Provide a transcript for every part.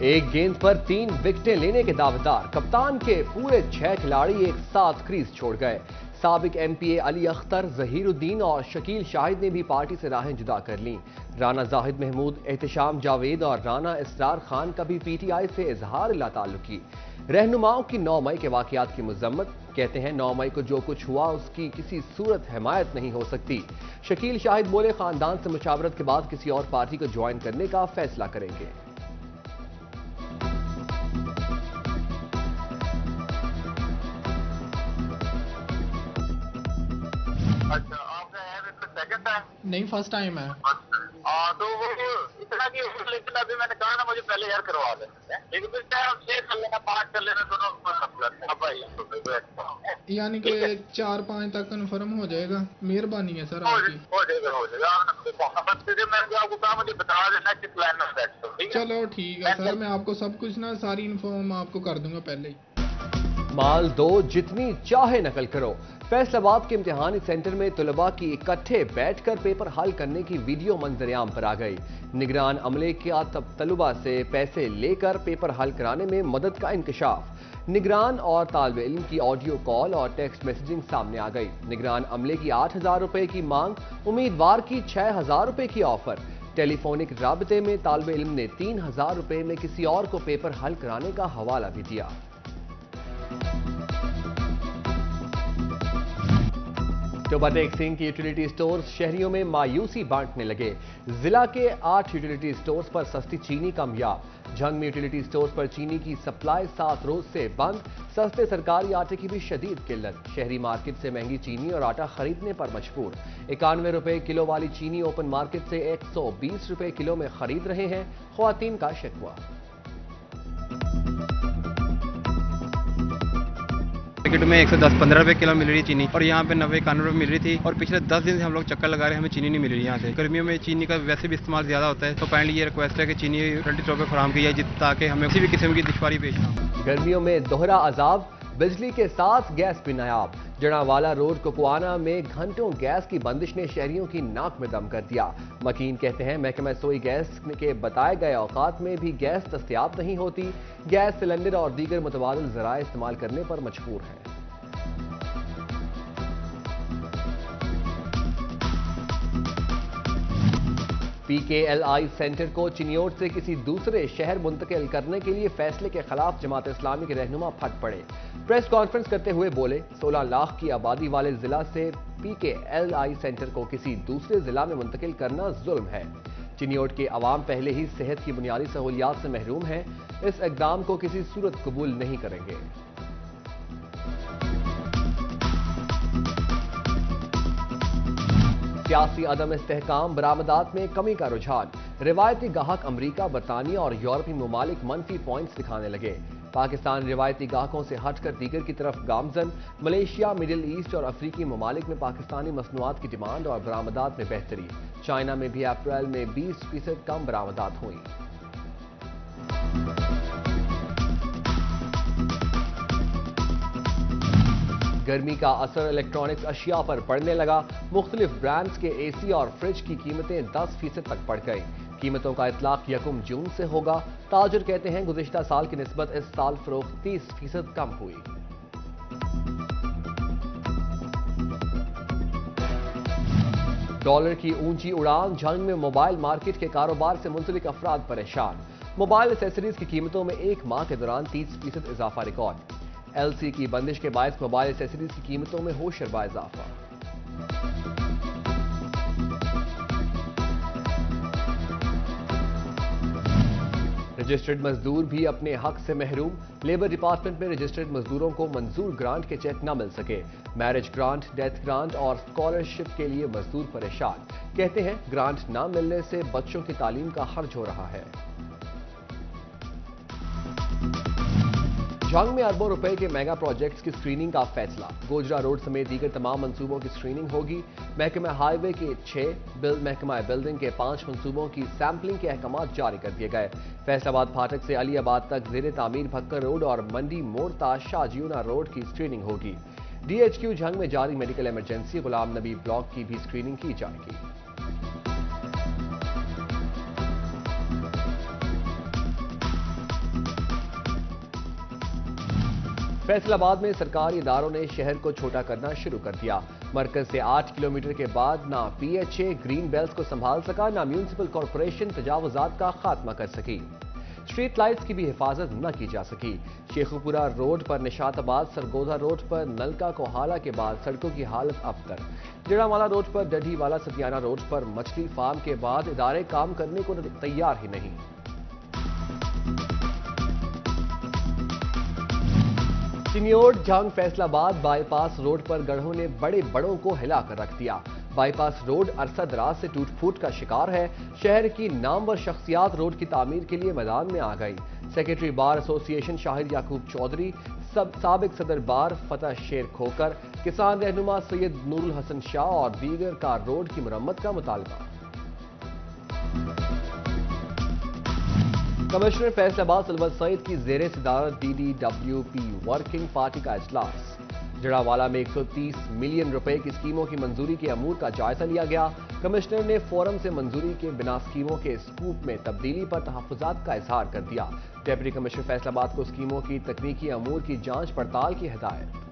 एक गेंद पर 3 विकेटें लेने के दावेदार कप्तान के पूरे 6 खिलाड़ी एक साथ क्रीज छोड़ गए। साबिक एमपीए अली अख्तर, जहीरुद्दीन और शकील शाहिद ने भी पार्टी से राहें जुदा कर लीं। राना जाहिद महमूद, एहतशाम जावेद और राना इसरार खान का भी पीटीआई से इजहार लाताल्लुकी। रहनुमाओं की 9 मई के वाकयात की मजम्मत, कहते हैं 9 मई को जो कुछ हुआ उसकी किसी सूरत हिमायत नहीं हो सकती। शकील शाहिद बोले, खानदान से मुशावरत के बाद किसी और पार्टी को ज्वाइन करने का फैसला करेंगे। अच्छा, आपका है सेकंड टाइम? नहीं, फर्स्ट टाइम है। तो वो इतना की, लेकिन अभी मैंने कहा ना मुझे पहले यार करवा देते हैं, लेकिन फिर चाहे हम 6 कर लेना, 5 कर लेना, दोनों यानी कि 4-5 तक कन्फर्म हो जाएगा। मेहरबानी है सर आपकी। हो जाएगा। मैंने आपको कहा मुझे बता देना किस लाइन में बैठ। चलो ठीक है सर, मैं आपको सब कुछ ना सारी इन्फॉर्म आपको कर दूंगा पहले ही। माल दो, जितनी चाहे नकल करो। फैसलाबाद के इम्तिहानी सेंटर में तलबा की इकट्ठे बैठकर पेपर हल करने की वीडियो मंजरेआम पर आ गई। निगरान अमले का तलबा से पैसे लेकर पेपर हल कराने में मदद का इंकशाफ। निगरान और तालिब इल्म की ऑडियो कॉल और टेक्स्ट मैसेजिंग सामने आ गई। निगरान अमले की 8,000 रुपए की मांग, उम्मीदवार की 6,000 रुपए की ऑफर। टेलीफोनिक राबते में तालिब इल्म ने 3,000 रुपए में किसी और को पेपर हल कराने का हवाला भी दिया। टोबाटेक सिंह की यूटिलिटी स्टोर्स शहरियों में मायूसी बांटने लगे। जिला के 8 यूटिलिटी स्टोर्स पर सस्ती चीनी कामयाब। झंग में यूटिलिटी स्टोर्स पर चीनी की सप्लाई 7 रोज से बंद। सस्ते सरकारी आटे की भी शदीद किल्लत। शहरी मार्केट से महंगी चीनी और आटा खरीदने पर मजबूर। 91 रुपए किलो वाली चीनी ओपन मार्केट से 120 रुपए किलो में खरीद रहे हैं ख्वातीन का शिकवा। मार्केट में 110-15 रुपए किलो मिल रही चीनी और यहाँ पे 90-91 रुपए मिल रही थी। और पिछले 10 दिन से हम लोग चक्कर लगा रहे हैं, हमें चीनी नहीं मिल रही यहाँ से। गर्मियों में चीनी का वैसे भी इस्तेमाल ज्यादा होता है, तो काइंडली ये रिक्वेस्ट है कि चीनी 20 रुपए फराहम की जाए, ताकि हमें किसी भी किस्म की दुश्वारी पेश ना हो। गर्मियों में दोहरा अजाब, बिजली के साथ गैस भी नायाब। जड़ावाला रोड कुकवाना में घंटों गैस की बंदिश ने शहरियों की नाक में दम कर दिया। मकीन कहते हैं महकमा सोई गैस के बताए गए औकात में भी गैस दस्तयाब नहीं होती। गैस सिलेंडर और दीगर मुतबादिल ज़राए इस्तेमाल करने पर मजबूर है। PKLI सेंटर को चिन्योट से किसी दूसरे शहर मुंतकिल करने के लिए फैसले के खिलाफ जमात इस्लामी के रहनुमा फट पड़े। प्रेस कॉन्फ्रेंस करते हुए बोले, 16 लाख की आबादी वाले जिला से PKLI सेंटर को किसी दूसरे जिला में मुंतकिल करना जुल्म है। चिन्योट के अवाम पहले ही सेहत की बुनियादी सहूलियात से महरूम हैं। इस इकदाम को किसी सूरत कबूल नहीं करेंगे। सियासी अदम इस्तेहकाम, बरामदात में कमी का रुझान। रिवायती गाहक अमरीका, बरतानिया और यूरोपीय ममालिक मनफी पॉइंट्स दिखाने लगे। पाकिस्तान रिवायती गाहकों से हटकर दीगर की तरफ गामजन। मलेशिया, मिडिल ईस्ट और अफ्रीकी ममालिक में पाकिस्तानी मसनूआत की डिमांड और बरामदात में बेहतरी। चाइना में भी अप्रैल में 20% कम बरामदात हुई। गर्मी का असर इलेक्ट्रॉनिक्स अशिया पर पड़ने लगा। मुख्तलिफ ब्रांड्स के एसी और फ्रिज की कीमतें 10% तक बढ़ गई। कीमतों का इतलाक 1 जून से होगा। ताजिर कहते हैं गुज़िश्ता साल की निस्बत इस साल फरोख्त 30% कम हुई। डॉलर की ऊंची उड़ान, झंग में मोबाइल मार्केट के कारोबार से मुंसलिक अफराद परेशान। मोबाइल एसेसरीज की कीमतों में 1 माह के दौरान 30% इजाफा रिकॉर्ड। LC की बंदिश के बायस मोबाइल एसेसरीज की कीमतों में होशरबा इजाफा। रजिस्टर्ड मजदूर भी अपने हक से महरूम। लेबर डिपार्टमेंट में रजिस्टर्ड मजदूरों को मंजूर ग्रांट के चेक न मिल सके। मैरिज ग्रांट, डेथ ग्रांट और स्कॉलरशिप के लिए मजदूर परेशान। कहते हैं ग्रांट न मिलने से बच्चों की तालीम का खर्च हो रहा है। झंग में अरबों रुपए के मेगा प्रोजेक्ट्स की स्क्रीनिंग का फैसला। गोजरा रोड समेत दीगर तमाम मंसूबों की स्क्रीनिंग होगी। महकमा हाईवे के 6, महकमा बिल्डिंग के 5 मंसूबों की सैंपलिंग के अहकाम जारी कर दिए गए। फैसलाबाद फाटक से अलीआबाद तक ज़ेरे तामीर भक्कर रोड और मंडी मोड़ ता शाहजियूना रोड की स्क्रीनिंग होगी। DHQ झंग में जारी medical emergency Ghulam Nabi block की भी स्क्रीनिंग की जाएगी। فیصل آباد میں سرکاری اداروں نے شہر کو چھوٹا کرنا شروع کر دیا. مرکز سے 8 کلومیٹر کے بعد نہ P H A green belts کو سنبھال سکا، نہ میونسپل کارپوریشن تجاوزات کا خاتمہ کر سکی. اسٹریٹ لائٹس کی بھی حفاظت نہ کی جا سکی. شیخوپورہ روڈ پر نشاط آباد سرگودا روڈ پر نلکا کوہالہ کے بعد سڑکوں کی حالت ابتر. جڑاوالا روڈ پر ڈڈھی والا ستیانہ روڈ پر مچھلی فارم کے بعد ادارے کام کرنے کو تیار ہی نہیں. چنیوڑ جھنگ فیصل آباد بائی پاس روڈ پر گڑھوں نے بڑے بڑوں کو ہلا کر رکھ دیا. بائی پاس روڈ عرصہ دراز سے ٹوٹ پھوٹ کا شکار ہے. شہر کی نامور شخصیات روڈ کی تعمیر کے لیے میدان میں آ گئی. سیکرٹری بار ایسوسی ایشن شاہد یعقوب چودھری، سابق صدر بار فتح شیر کھوکر، کسان رہنما سید نور الحسن شاہ اور دیگر کا روڈ کی مرمت کا مطالبہ. کمشنر فیصل آباد سلوت سعید کی زیر صدارت DDWP ورکنگ پارٹی کا اجلاس. جڑاوالا میں 130 ملین روپے کی اسکیموں کی منظوری کے امور کا جائزہ لیا گیا. کمشنر نے فورم سے منظوری کے بنا اسکیموں کے اسکوپ میں تبدیلی پر تحفظات کا اظہار کر دیا. ڈپٹی کمشنر فیصل آباد کو اسکیموں کی تکنیکی امور کی جانچ پڑتال کی ہدایت.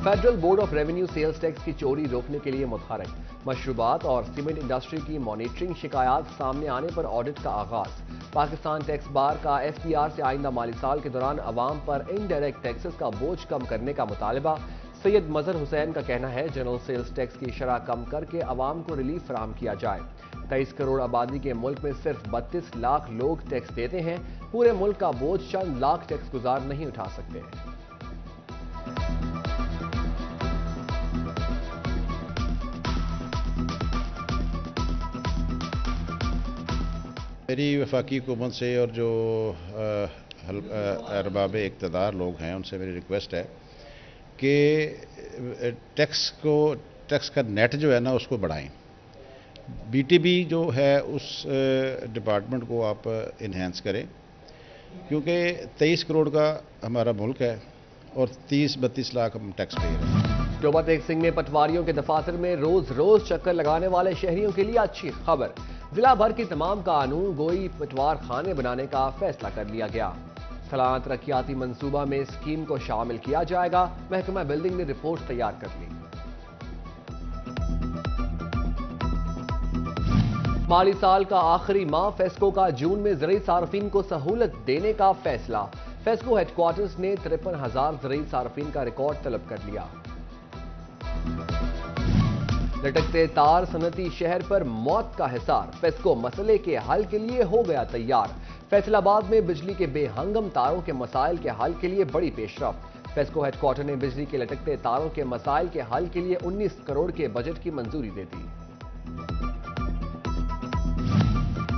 Federal board of revenue sales tax کی چوری روکنے کے لیے متحرک. مشروبات اور سیمنٹ انڈسٹری کی مانیٹرنگ شکایات سامنے آنے پر آڈٹ کا آغاز. پاکستان ٹیکس بار کا FPR سے آئندہ مالی سال کے دوران عوام پر انڈائریکٹ ٹیکسز کا بوجھ کم کرنے کا مطالبہ. سید مظہر حسین کا کہنا ہے جنرل سیلز ٹیکس کی شرح کم کر کے عوام کو ریلیف فراہم کیا جائے. 23 کروڑ آبادی کے ملک میں صرف 32 لاکھ لوگ ٹیکس دیتے ہیں. پورے ملک کا بوجھ چند لاکھ ٹیکس گزار نہیں اٹھا سکتے. میری وفاقی حکومت سے اور جو ارباب اقتدار لوگ ہیں ان سے میری ریکویسٹ ہے کہ ٹیکس کا نیٹ جو ہے نا اس کو بڑھائیں. BTB جو ہے اس ڈپارٹمنٹ کو آپ انہینس کریں کیونکہ 23 کروڑ کا ہمارا ملک ہے اور 30-32 لاکھ ہم ٹیکس پے رہے ہیں. ڈوبا تیگ سنگھ میں پٹواریوں کے دفاتر میں روز روز چکر لگانے والے شہریوں کے لیے اچھی خبر. ضلع بھر کی تمام قانون گوئی پٹوار خانے بنانے کا فیصلہ کر لیا گیا. سالانہ ترقیاتی منصوبہ میں اسکیم کو شامل کیا جائے گا. محکمہ بلڈنگ نے رپورٹ تیار کر لی. مالی سال کا آخری ماہ فیسکو کا جون میں زرعی صارفین کو سہولت دینے کا فیصلہ. فیسکو ہیڈ کوارٹرز نے 53,000 زرعی صارفین کا ریکارڈ طلب کر لیا. لٹکتے تار صنعتی شہر پر موت کا حصار. فیسکو مسئلے کے حل کے لیے ہو گیا تیار. فیصل آباد میں بجلی کے بے ہنگم تاروں کے مسائل کے حل کے لیے بڑی پیش رفت. فیسکو ہیڈ کوارٹر نے بجلی کے لٹکتے تاروں کے مسائل کے حل کے لیے 19 کروڑ کے بجٹ کی منظوری دے دی.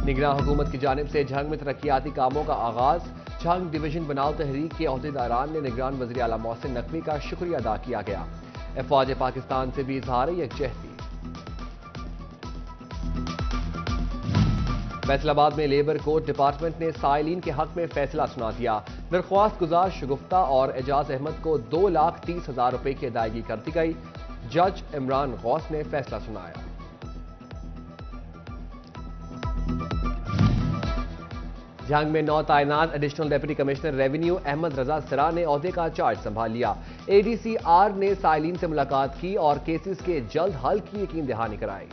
نگراں حکومت کی جانب سے جھنگ میں ترقیاتی کاموں کا آغاز. جھنگ ڈویژن بناؤ تحریک کے عہدیداران نے نگران وزیر اعلیٰ محسن نقوی کا شکریہ ادا کیا گیا. افواج پاکستان سے بھی اظہار یکجہتی. فیصل آباد میں لیبر کورٹ ڈپارٹمنٹ نے سائلین کے حق میں فیصلہ سنا دیا. درخواست گزار شگفتہ اور اعجاز احمد کو 2,30,000 روپے کی ادائیگی کر دی گئی. جج عمران غوث نے فیصلہ سنایا. جھنگ میں نو تعینات additional deputy commissioner revenue Ahmad Raza Sra نے عہدے کا چارج سنبھال لیا. ADCR نے سائلین سے ملاقات کی اور کیسز کے جلد حل کی یقین دہانی کرائی.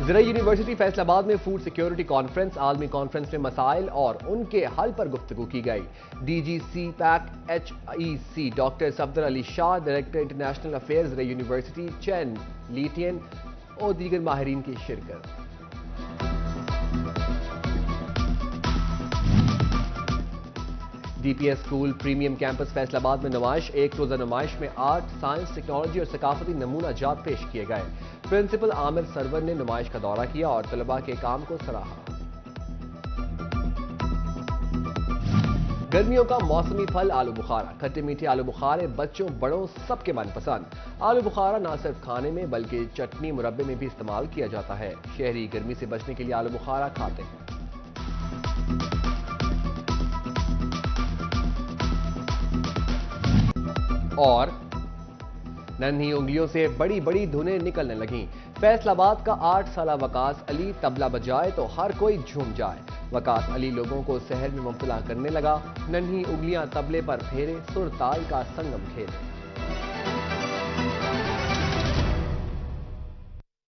زرعی یونیورسٹی فیصل آباد میں فوڈ سیکیورٹی کانفرنس. عالمی کانفرنس میں مسائل اور ان کے حل پر گفتگو کی گئی. DG CPAC HEC doctor Safdar Ali Shah, director international affairs زرعی یونیورسٹی چین لیٹین اور دیگر ماہرین کی شرکت. DPS school premium campus Faisalabad میں نمائش. ایک روزہ نمائش میں آرٹ، سائنس، ٹیکنالوجی اور ثقافتی نمونہ جات پیش کیے گئے. پرنسپل عامر سرور نے نمائش کا دورہ کیا اور طلباء کے کام کو سراہا. گرمیوں کا موسمی پھل آلو بخارا. کھٹے میٹھے آلو بخارے بچوں بڑوں سب کے من پسند. آلو بخارا نہ صرف کھانے میں بلکہ چٹنی مربے میں بھی استعمال کیا جاتا ہے. شہری گرمی سے بچنے کے لیے آلو بخارا کھاتے ہیں. اور नन्ही उंगलियों से बड़ी बड़ी धुनें निकलने लगीं। फैसलाबाद का 8 साला वकास अली तबला बजाए तो हर कोई झूम जाए। वकास अली लोगों को सहर में मुब्तला करने लगा। नन्ही उंगलियां तबले पर फेरे, सुर ताल का संगम खेले।